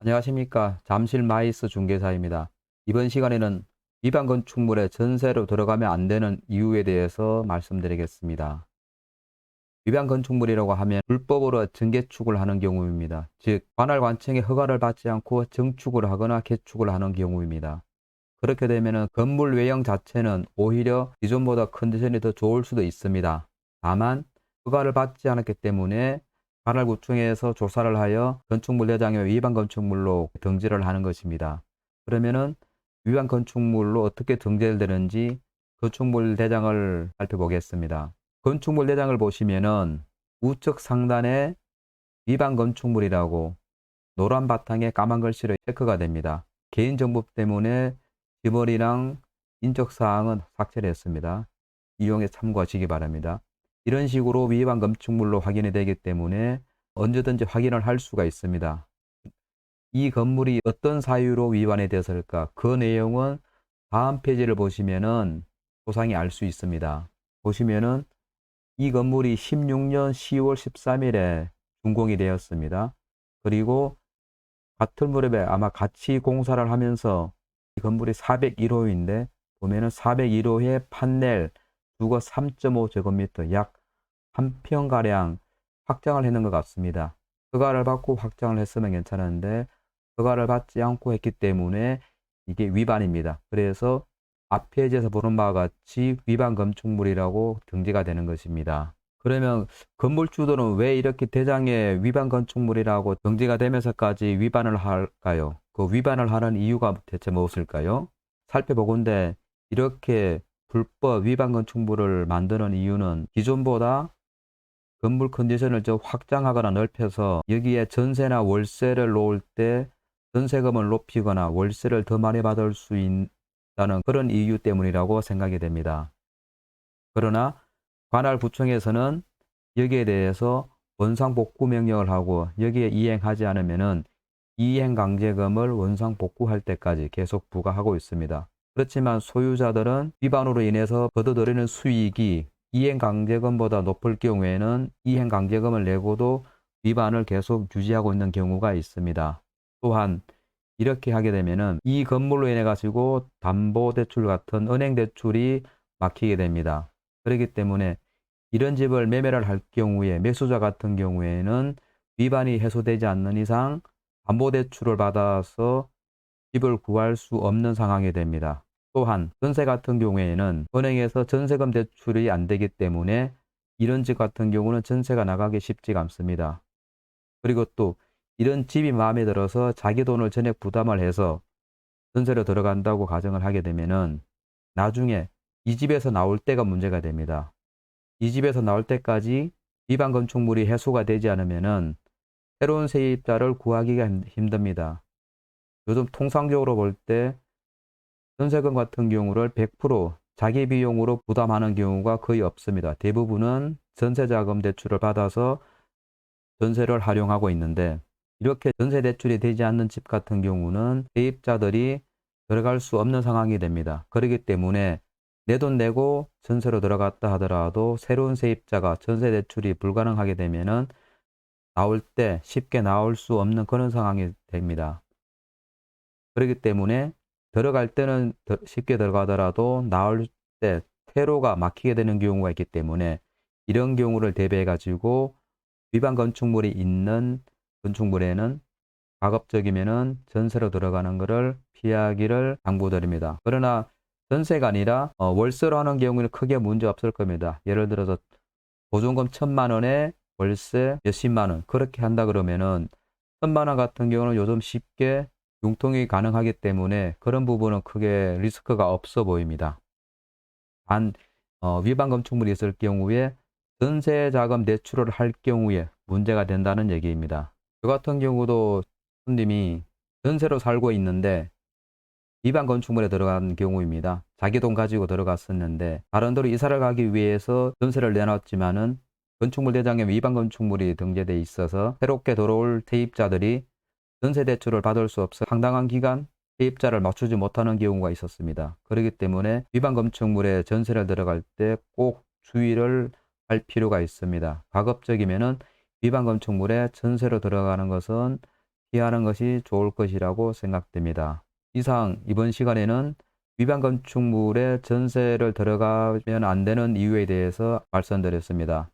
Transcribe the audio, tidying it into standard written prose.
안녕하십니까. 잠실 마이스 중개사입니다. 이번 시간에는 위반 건축물에 전세로 들어가면 안 되는 이유에 대해서 말씀드리겠습니다. 위반 건축물이라고 하면 불법으로 증개축을 하는 경우입니다. 즉 관할 관청의 허가를 받지 않고 증축을 하거나 개축을 하는 경우입니다. 그렇게 되면 건물 외형 자체는 오히려 기존보다 컨디션이 더 좋을 수도 있습니다. 다만 허가를 받지 않았기 때문에 관할구청에서 조사를 하여 건축물 대장의 위반 건축물로 등재를 하는 것입니다. 그러면은 위반 건축물로 어떻게 등재되는지 건축물 대장을 살펴보겠습니다. 건축물 대장을 보시면은 우측 상단에 위반 건축물이라고 노란 바탕에 까만 글씨로 체크가 됩니다. 개인정보 때문에 지머리랑 인적사항은 삭제를 했습니다. 이용해 참고하시기 바랍니다. 이런 식으로 위반 건축물로 확인이 되기 때문에 언제든지 확인을 할 수가 있습니다. 이 건물이 어떤 사유로 위반이 됐을까? 그 내용은 다음 페이지를 보시면은 소상히 알 수 있습니다. 보시면은 이 건물이 16년 10월 13일에 준공이 되었습니다. 그리고 같은 무렵에 아마 같이 공사를 하면서 이 건물이 401호인데 보면은 401호에 판넬 주거 3.5제곱미터 약 1평가량 확장을 했는 것 같습니다. 허가를 받고 확장을 했으면 괜찮은데 허가를 받지 않고 했기 때문에 이게 위반입니다. 그래서 앞 페이지에서 보는 바와 같이 위반 건축물이라고 등재가 되는 것입니다. 그러면 건물주들은 왜 이렇게 대장에 위반 건축물이라고 등재가 되면서까지 위반을 할까요? 그 위반을 하는 이유가 대체 무엇일까요? 살펴보건대 이렇게 불법 위반 건축물을 만드는 이유는 기존보다 건물 컨디션을 좀 확장하거나 넓혀서 여기에 전세나 월세를 놓을 때 전세금을 높이거나 월세를 더 많이 받을 수 있다는 그런 이유 때문이라고 생각이 됩니다. 그러나 관할구청에서는 여기에 대해서 원상복구 명령을 하고 여기에 이행하지 않으면은 이행강제금을 원상복구할 때까지 계속 부과하고 있습니다. 그렇지만 소유자들은 위반으로 인해서 거둬들이는 수익이 이행강제금보다 높을 경우에는 이행강제금을 내고도 위반을 계속 유지하고 있는 경우가 있습니다. 또한 이렇게 하게 되면은 이 건물로 인해 가지고 담보대출 같은 은행대출이 막히게 됩니다. 그렇기 때문에 이런 집을 매매를 할 경우에 매수자 같은 경우에는 위반이 해소되지 않는 이상 담보대출을 받아서 집을 구할 수 없는 상황이 됩니다. 또한 전세 같은 경우에는 은행에서 전세금 대출이 안 되기 때문에 이런 집 같은 경우는 전세가 나가기 쉽지가 않습니다. 그리고 또 이런 집이 마음에 들어서 자기 돈을 전액 부담을 해서 전세로 들어간다고 가정을 하게 되면은 나중에 이 집에서 나올 때가 문제가 됩니다. 이 집에서 나올 때까지 위반 건축물이 해소가 되지 않으면은 새로운 세입자를 구하기가 힘듭니다. 요즘 통상적으로 볼 때 전세금 같은 경우를 100% 자기 비용으로 부담하는 경우가 거의 없습니다. 대부분은 전세자금 대출을 받아서 전세를 활용하고 있는데 이렇게 전세 대출이 되지 않는 집 같은 경우는 세입자들이 들어갈 수 없는 상황이 됩니다. 그렇기 때문에 내 돈 내고 전세로 들어갔다 하더라도 새로운 세입자가 전세 대출이 불가능하게 되면은 나올 때 쉽게 나올 수 없는 그런 상황이 됩니다. 그렇기 때문에 들어갈 때는 쉽게 들어가더라도 나올 때 퇴로가 막히게 되는 경우가 있기 때문에 이런 경우를 대비해 가지고 위반 건축물이 있는 건축물에는 가급적이면은 전세로 들어가는 것을 피하기를 당부드립니다. 그러나 전세가 아니라 월세로 하는 경우에는 크게 문제 없을 겁니다. 예를 들어서 보증금 1,000만 원에 월세 몇십만 원 그렇게 한다 그러면은 1,000만 원 같은 경우는 요즘 쉽게 융통이 가능하기 때문에 그런 부분은 크게 리스크가 없어 보입니다. 단 위반 건축물이 있을 경우에 전세 자금 대출을 할 경우에 문제가 된다는 얘기입니다. 저 같은 경우도 손님이 전세로 살고 있는데 위반 건축물에 들어간 경우입니다. 자기 돈 가지고 들어갔었는데 다른 데로 이사를 가기 위해서 전세를 내놨지만은 건축물 대장에 위반 건축물이 등재돼 있어서 새롭게 들어올 세입자들이 전세 대출을 받을 수 없어 상당한 기간 세입자를 맞추지 못하는 경우가 있었습니다. 그렇기 때문에 위반 건축물에 전세를 들어갈 때 꼭 주의를 할 필요가 있습니다. 가급적이면은 위반 건축물에 전세로 들어가는 것은 피하는 것이 좋을 것이라고 생각됩니다. 이상 이번 시간에는 위반 건축물에 전세를 들어가면 안 되는 이유에 대해서 말씀드렸습니다.